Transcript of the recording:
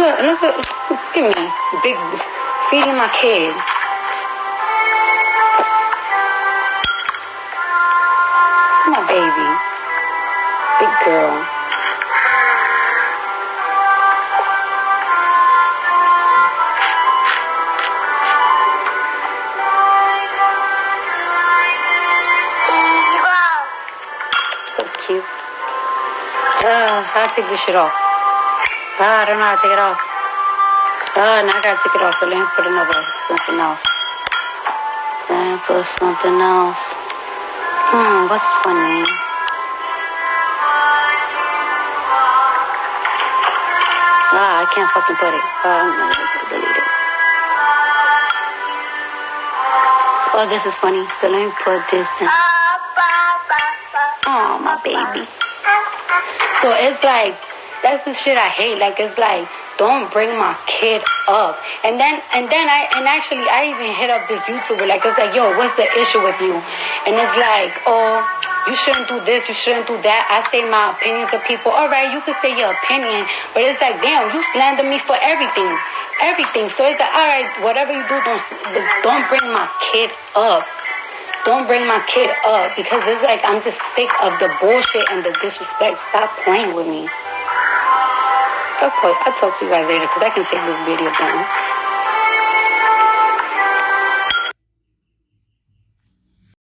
Look at me. Big, feeding my kid. My baby. Big girl. So cute. I'll take this shit off. I don't know how to take it off. Now I gotta take it off, so let me put something else. Let me put something else. What's funny? I can't fucking put it. I'm gonna delete it. Oh, this is funny, so let me put this down. Oh, my baby. So it's like, that's the shit I hate. Like, it's like, don't bring my kid up. And actually I even hit up this YouTuber. Like, it's like, yo, what's the issue with you? And it's like, oh, you shouldn't do this, you shouldn't do that. I say my opinions of people. All right, you can say your opinion, but it's like, damn, you slander me for everything. So it's like, all right, whatever you do, don't bring my kid up. Don't bring my kid up, because it's like, I'm just sick of the bullshit and the disrespect. Stop playing with me. Okay, I'll talk to you guys later, because I can take this video down.